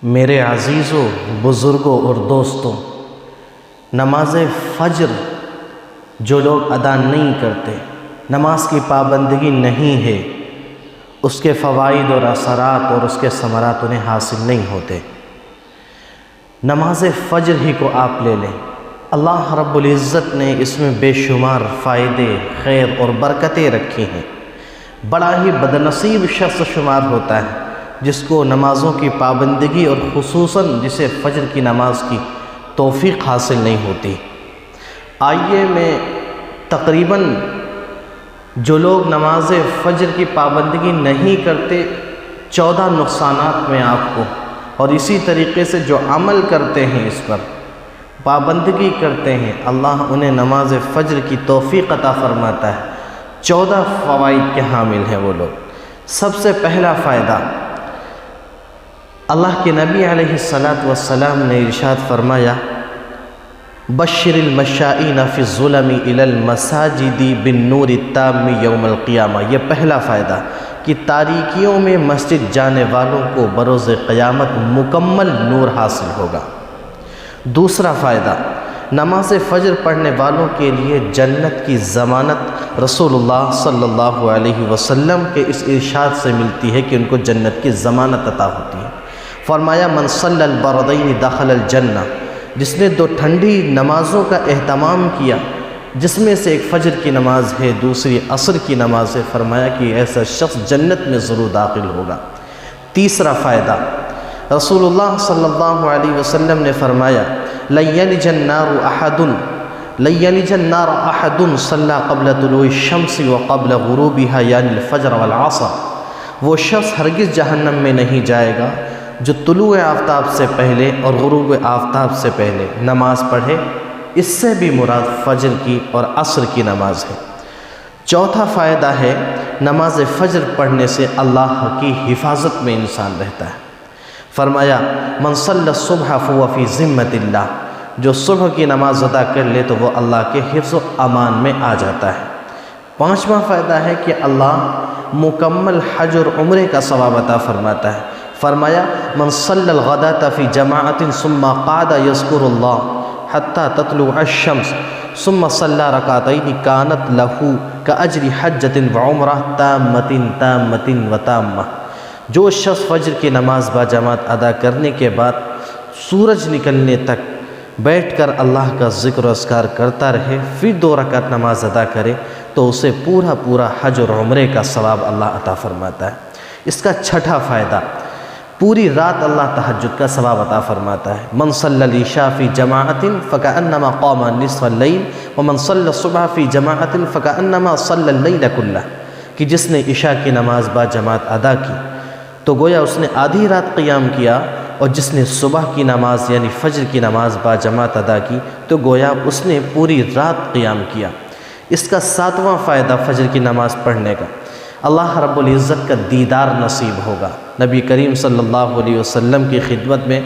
میرے عزیزوں، بزرگوں اور دوستوں، نماز فجر جو لوگ ادا نہیں کرتے، نماز کی پابندگی نہیں ہے، اس کے فوائد اور اثرات اور اس کے ثمرات انہیں حاصل نہیں ہوتے۔ نماز فجر ہی کو آپ لے لیں، اللہ رب العزت نے اس میں بے شمار فائدے، خیر اور برکتیں رکھی ہیں۔ بڑا ہی بدنصیب شخص شمار ہوتا ہے جس کو نمازوں کی پابندگی اور خصوصاً جسے فجر کی نماز کی توفیق حاصل نہیں ہوتی۔ آئیے میں تقریباً جو لوگ نماز فجر کی پابندگی نہیں کرتے 14 نقصانات میں آپ کو، اور اسی طریقے سے جو عمل کرتے ہیں، اس پر پابندگی کرتے ہیں، اللہ انہیں نماز فجر کی توفیق عطا فرماتا ہے۔ 14 فوائد کے حامل ہیں وہ لوگ۔ سب سے پہلا فائدہ، اللہ کے نبی علیہ السلام نے ارشاد فرمایا، بشر المشائین فی الظلم الی المساجد بالنور التام یوم القیامہ۔ یہ پہلا فائدہ کہ تاریکیوں میں مسجد جانے والوں کو بروز قیامت مکمل نور حاصل ہوگا۔ دوسرا فائدہ، نماز فجر پڑھنے والوں کے لیے جنت کی ضمانت رسول اللہ صلی اللہ علیہ وسلم کے اس ارشاد سے ملتی ہے کہ ان کو جنت کی ضمانت عطا ہوتی ہے۔ فرمایا، من صلی البردین دخل الجنہ، جس نے 2 ٹھنڈی نمازوں کا اہتمام کیا، جس میں سے ایک فجر کی نماز ہے، دوسری عصر کی نماز ہے، فرمایا کہ ایسا شخص جنت میں ضرور داخل ہوگا۔ تیسرا فائدہ، رسول اللہ صلی اللہ علیہ وسلم نے فرمایا، لن یلج النار احد صلی قبل طلوع الشمس وقبل غروبها یعنی الفجر والعصر۔ وہ شخص ہرگز جہنم میں نہیں جائے گا جو طلوع آفتاب سے پہلے اور غروب آفتاب سے پہلے نماز پڑھے، اس سے بھی مراد فجر کی اور عصر کی نماز ہے۔ چوتھا فائدہ ہے، نماز فجر پڑھنے سے اللہ کی حفاظت میں انسان رہتا ہے۔ فرمایا، من صلی الصبح فهو فی ذمۃ اللہ، جو صبح کی نماز ادا کر لے تو وہ اللہ کے حفظ و امان میں آ جاتا ہے۔ پانچواں فائدہ ہے کہ اللہ مکمل حج اور عمرے کا ثواب عطا فرماتا ہے۔ فرمایا، من صلی الغداۃ فی جماعت ثم قعد یذکر اللہ حتی تطلع الشمس ثم صلی رکعتین کانت لہ کاجر حجۃ وعمرہ تامۃ تامۃ وتامہ۔ جو شخص فجر کی نماز با جماعت ادا کرنے کے بعد سورج نکلنے تک بیٹھ کر اللہ کا ذکر و اذکار کرتا رہے، پھر 2 رکعت نماز ادا کرے تو اسے پورا حج اور عمرے کا ثواب اللہ عطا فرماتا ہے۔ اس کا چھٹا فائدہ، پوری رات اللہ تہجد کا ثواب عطا فرماتا ہے۔ من صلی العشاء فی جماعت فکأنما قام نصف اللیل ومن صلی الصبح فی جماعت فکأنما صلی اللیل کلہ، کہ جس نے عشاء کی نماز با جماعت ادا کی تو گویا اس نے آدھی رات قیام کیا، اور جس نے صبح کی نماز یعنی فجر کی نماز با جماعت ادا کی تو گویا اس نے پوری رات قیام کیا۔ اس کا 7واں فائدہ فجر کی نماز پڑھنے کا، اللہ رب العزت کا دیدار نصیب ہوگا۔ نبی کریم صلی اللہ علیہ وسلم کی خدمت میں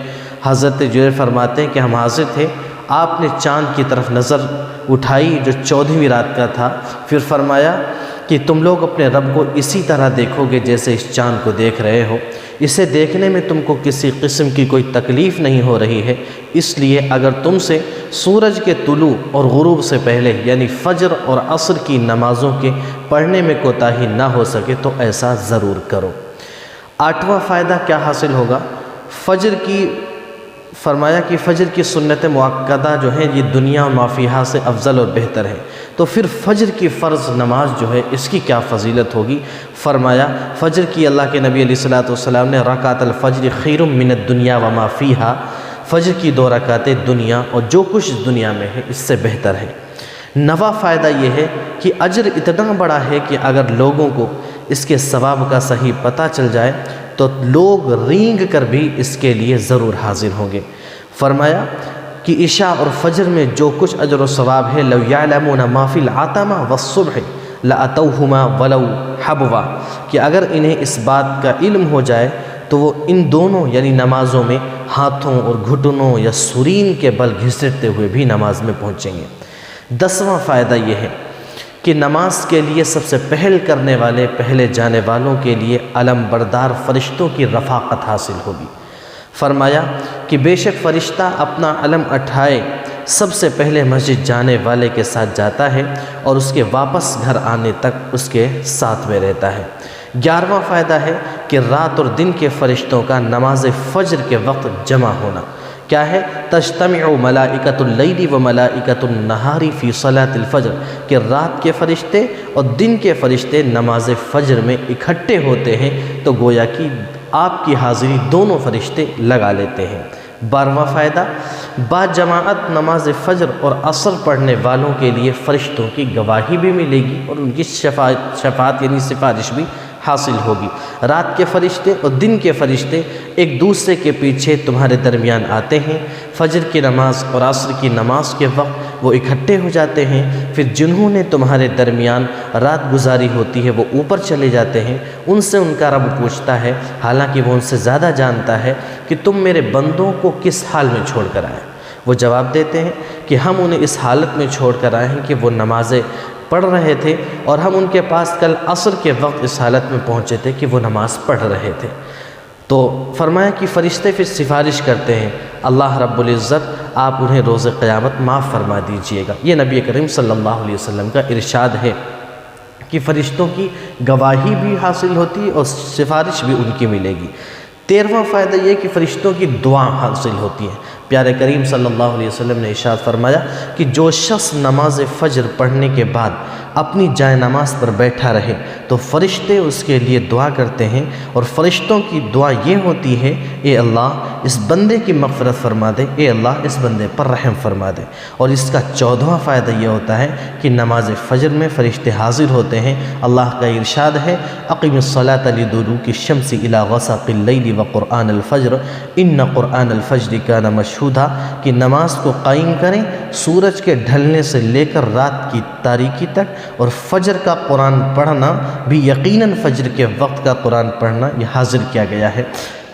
حضرت جبریل فرماتے ہیں کہ ہم حاضر تھے، آپ نے چاند کی طرف نظر اٹھائی جو 14ویں رات کا تھا، پھر فرمایا کہ تم لوگ اپنے رب کو اسی طرح دیکھو گے جیسے اس چاند کو دیکھ رہے ہو، اسے دیکھنے میں تم کو کسی قسم کی کوئی تکلیف نہیں ہو رہی ہے، اس لیے اگر تم سے سورج کے طلوع اور غروب سے پہلے یعنی فجر اور عصر کی نمازوں کے پڑھنے میں کوتاہی نہ ہو سکے تو ایسا ضرور کرو۔ 8واں فائدہ کیا حاصل ہوگا، فرمایا کہ فجر کی سنت مؤکدہ جو ہیں یہ دنیا و ما فیہا سے افضل اور بہتر ہے، تو پھر فجر کی فرض نماز جو ہے اس کی کیا فضیلت ہوگی۔ فرمایا، فجر کی اللہ کے نبی علیہ السلام نے رکعت الفجر خیر من الدنیا و ما فیہا، فجر کی 2 رکعتیں دنیا اور جو کچھ دنیا میں ہے اس سے بہتر ہے۔ 9واں فائدہ یہ ہے کہ اجر اتنا بڑا ہے کہ اگر لوگوں کو اس کے ثواب کا صحیح پتہ چل جائے تو لوگ رینگ کر بھی اس کے لیے ضرور حاضر ہوں گے۔ فرمایا کہ عشاء اور فجر میں جو کچھ اجر و ثواب ہے، لو یعلمون ما فی العتمہ والصبح لاتوہما ولو حبوا، کہ اگر انہیں اس بات کا علم ہو جائے تو وہ ان دونوں یعنی نمازوں میں ہاتھوں اور گھٹنوں یا سرین کے بل گھسیٹتے ہوئے بھی نماز میں پہنچیں گے۔ 10واں فائدہ یہ ہے کہ نماز کے لیے سب سے پہل کرنے والے، پہلے جانے والوں کے لیے علم بردار فرشتوں کی رفاقت حاصل ہوگی۔ فرمایا کہ بے شک فرشتہ اپنا علم اٹھائے سب سے پہلے مسجد جانے والے کے ساتھ جاتا ہے اور اس کے واپس گھر آنے تک اس کے ساتھ میں رہتا ہے۔ 11واں فائدہ ہے کہ رات اور دن کے فرشتوں کا نماز فجر کے وقت جمع ہونا۔ کیا ہے؟ تجتمع ملائکۃ اللیل و ملائکۃ النہار فی صلاۃ الفجر، کہ رات کے فرشتے اور دن کے فرشتے نماز فجر میں اکٹھے ہوتے ہیں، تو گویا کہ آپ کی حاضری دونوں فرشتے لگا لیتے ہیں۔ 12واں فائدہ، با جماعت نماز فجر اور عصر پڑھنے والوں کے لیے فرشتوں کی گواہی بھی ملے گی اور ان کی شفاعت یعنی سفارش بھی حاصل ہوگی۔ رات کے فرشتے اور دن کے فرشتے ایک دوسرے کے پیچھے تمہارے درمیان آتے ہیں، فجر کی نماز اور عصر کی نماز کے وقت وہ اکٹھے ہو جاتے ہیں، پھر جنہوں نے تمہارے درمیان رات گزاری ہوتی ہے وہ اوپر چلے جاتے ہیں، ان سے ان کا رب پوچھتا ہے، حالانکہ وہ ان سے زیادہ جانتا ہے، کہ تم میرے بندوں کو کس حال میں چھوڑ کر آئے؟ وہ جواب دیتے ہیں کہ ہم انہیں اس حالت میں چھوڑ کر آئے ہیں کہ وہ نمازیں پڑھ رہے تھے اور ہم ان کے پاس کل عصر کے وقت اس حالت میں پہنچے تھے کہ وہ نماز پڑھ رہے تھے۔ تو فرمایا کہ فرشتے پھر سفارش کرتے ہیں، اللہ رب العزت آپ انہیں روز قیامت معاف فرما دیجئے گا۔ یہ نبی کریم صلی اللہ علیہ وسلم کا ارشاد ہے کہ فرشتوں کی گواہی بھی حاصل ہوتی ہے اور سفارش بھی ان کی ملے گی۔ 13واں فائدہ یہ کہ فرشتوں کی دعا حاصل ہوتی ہے۔ پیارے کریم صلی اللہ علیہ وسلم نے ارشاد فرمایا کہ جو شخص نماز فجر پڑھنے کے بعد اپنی جائے نماز پر بیٹھا رہے تو فرشتے اس کے لیے دعا کرتے ہیں، اور فرشتوں کی دعا یہ ہوتی ہے، اے اللہ اس بندے کی مغفرت فرما دے، اے اللہ اس بندے پر رحم فرما دے۔ اور اس کا 14واں فائدہ یہ ہوتا ہے کہ نماز فجر میں فرشتے حاضر ہوتے ہیں۔ اللہ کا ارشاد ہے، اقم الصلاۃ لدلوک الشمس الی غسق اللیل وقرآن الفجر ان قرآن الفجر کان مشہودا، کہ نماز کو قائم کریں سورج کے ڈھلنے سے لے کر رات کی تاریکی تک، اور فجر کا قرآن پڑھنا بھی یقیناً فجر کے وقت کا قرآن پڑھنا یہ حاضر کیا گیا ہے،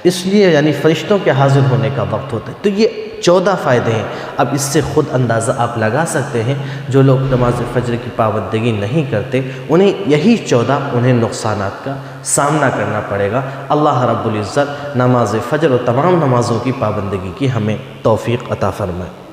اس لیے یعنی فرشتوں کے حاضر ہونے کا وقت ہوتا ہے۔ تو یہ 14 فائدے ہیں۔ اب اس سے خود اندازہ آپ لگا سکتے ہیں، جو لوگ نماز فجر کی پابندگی نہیں کرتے انہیں یہی 14 نقصانات کا سامنا کرنا پڑے گا۔ اللہ رب العزت نماز فجر اور تمام نمازوں کی پابندگی کی ہمیں توفیق عطا فرمائے۔